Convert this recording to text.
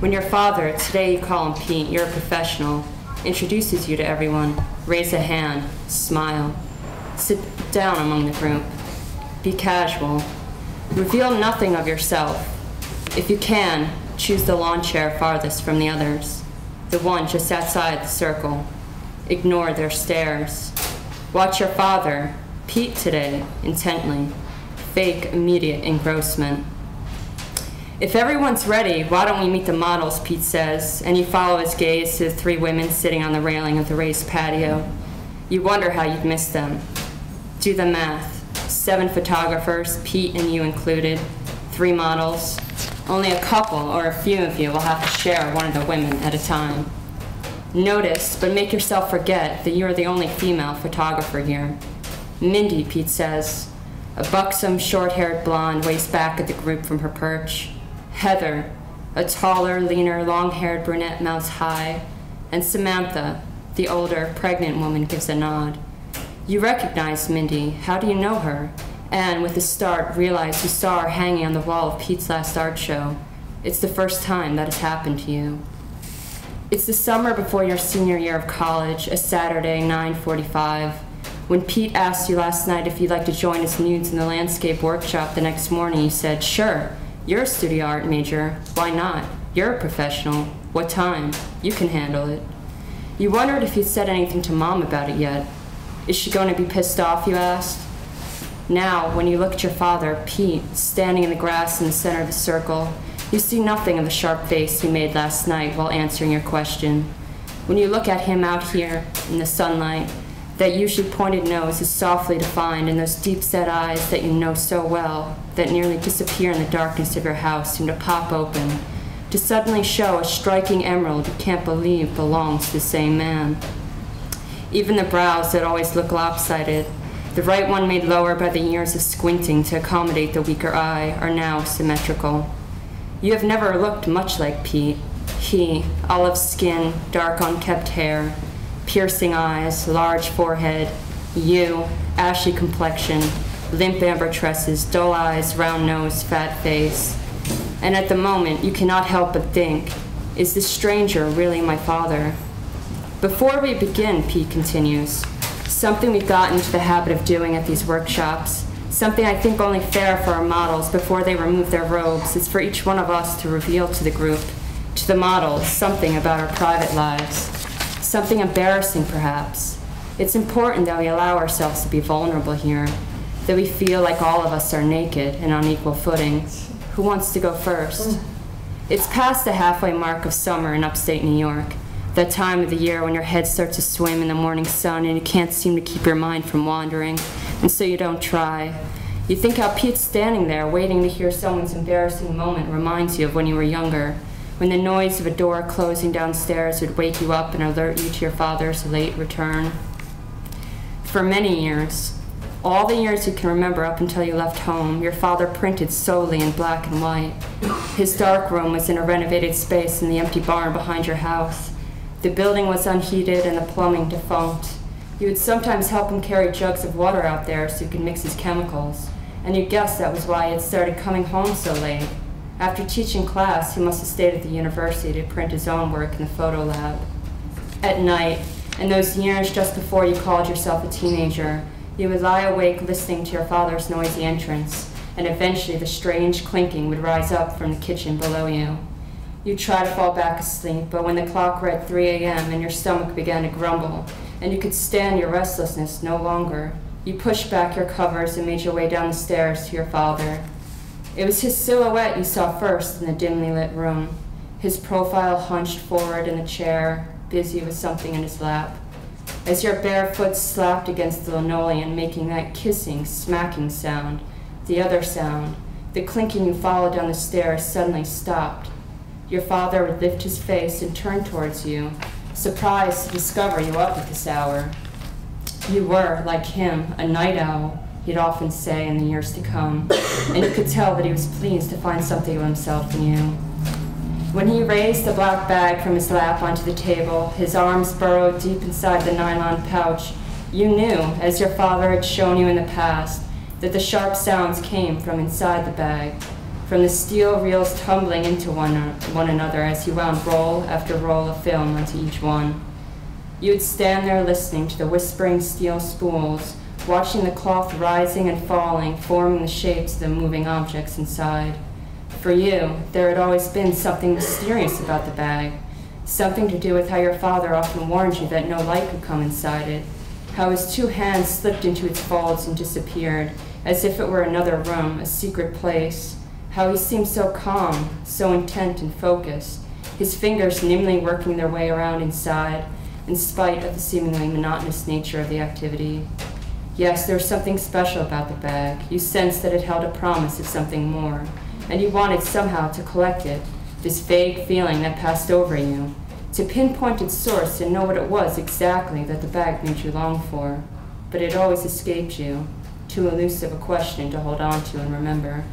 When your father, today you call him Pete, you're a professional, introduces you to everyone, raise a hand, smile, sit down among the group, be casual, reveal nothing of yourself. If you can, choose the lawn chair farthest from the others, the one just outside the circle. Ignore their stares. Watch your father, Pete today, intently. Fake immediate engrossment. If everyone's ready, why don't we meet the models, Pete says, and you follow his gaze to the 3 women sitting on the railing of the raised patio. You wonder how you'd miss them. Do the math. 7 photographers, Pete and you included, 3 models. Only a couple or a few of you will have to share one of the women at a time. Notice, but make yourself forget that you are the only female photographer here. Mindy, Pete says. A buxom, short-haired blonde waves back at the group from her perch. Heather, a taller, leaner, long-haired brunette mouths high. And Samantha, the older, pregnant woman, gives a nod. You recognize Mindy. How do you know her? And with a start, realize you saw her hanging on the wall of Pete's last art show. It's the first time that has happened to you. It's the summer before your senior year of college, a Saturday, 9:45. When Pete asked you last night if you'd like to join his nudes in the landscape workshop the next morning, you said, sure, you're a studio art major. Why not? You're a professional. What time? You can handle it. You wondered if you'd said anything to Mom about it yet. Is she going to be pissed off, you asked? Now, when you look at your father, Pete, standing in the grass in the center of the circle, you see nothing of the sharp face he made last night while answering your question. When you look at him out here in the sunlight, that usually pointed nose is softly defined, and those deep-set eyes that you know so well, that nearly disappear in the darkness of your house, seem to pop open, to suddenly show a striking emerald you can't believe belongs to the same man. Even the brows that always look lopsided, the right one made lower by the years of squinting to accommodate the weaker eye, are now symmetrical. You have never looked much like Pete. He, olive skin, dark unkempt hair, piercing eyes, large forehead. You, ashy complexion, limp amber tresses, dull eyes, round nose, fat face. And at the moment, you cannot help but think, is this stranger really my father? Before we begin, Pete continues, something we've gotten into the habit of doing at these workshops, something I think only fair for our models before they remove their robes, is for each one of us to reveal to the group, to the models, something about our private lives. Something embarrassing, perhaps. It's important that we allow ourselves to be vulnerable here, that we feel like all of us are naked and on equal footing. Who wants to go first? It's past the halfway mark of summer in upstate New York, that time of the year when your head starts to swim in the morning sun and you can't seem to keep your mind from wandering, and so you don't try. You think how Pete's standing there waiting to hear someone's embarrassing moment reminds you of when you were younger, when the noise of a door closing downstairs would wake you up and alert you to your father's late return. For many years, all the years you can remember up until you left home, your father printed solely in black and white. His dark room was in a renovated space in the empty barn behind your house. The building was unheated and the plumbing defunct. You would sometimes help him carry jugs of water out there so he could mix his chemicals, and you guessed that was why he had started coming home so late. After teaching class, he must have stayed at the university to print his own work in the photo lab. At night, in those years just before you called yourself a teenager, you would lie awake listening to your father's noisy entrance, and eventually the strange clinking would rise up from the kitchen below you. You'd try to fall back asleep, but when the clock read 3 a.m. and your stomach began to grumble, and you could stand your restlessness no longer, you pushed back your covers and made your way down the stairs to your father. It was his silhouette you saw first in the dimly lit room, his profile hunched forward in the chair, busy with something in his lap. As your bare foot slapped against the linoleum, making that kissing, smacking sound, the other sound, the clinking you followed down the stairs, suddenly stopped. Your father would lift his face and turn towards you, surprised to discover you up at this hour. You were, like him, a night owl, he'd often say in the years to come, and you could tell that he was pleased to find something of himself in you. When he raised the black bag from his lap onto the table, his arms burrowed deep inside the nylon pouch, you knew, as your father had shown you in the past, that the sharp sounds came from inside the bag. from the steel reels tumbling into one another as he wound roll after roll of film onto each one. You would stand there listening to the whispering steel spools, watching the cloth rising and falling, forming the shapes of the moving objects inside. For you, there had always been something mysterious about the bag, something to do with how your father often warned you that no light could come inside it, how his two hands slipped into its folds and disappeared, as if it were another room, a secret place, how he seemed so calm, so intent and focused, his fingers nimbly working their way around inside, in spite of the seemingly monotonous nature of the activity. Yes, there was something special about the bag. You sensed that it held a promise of something more, and you wanted somehow to collect it, this vague feeling that passed over you, to pinpoint its source and know what it was exactly that the bag made you long for. But it always escaped you, too elusive a question to hold on to and remember.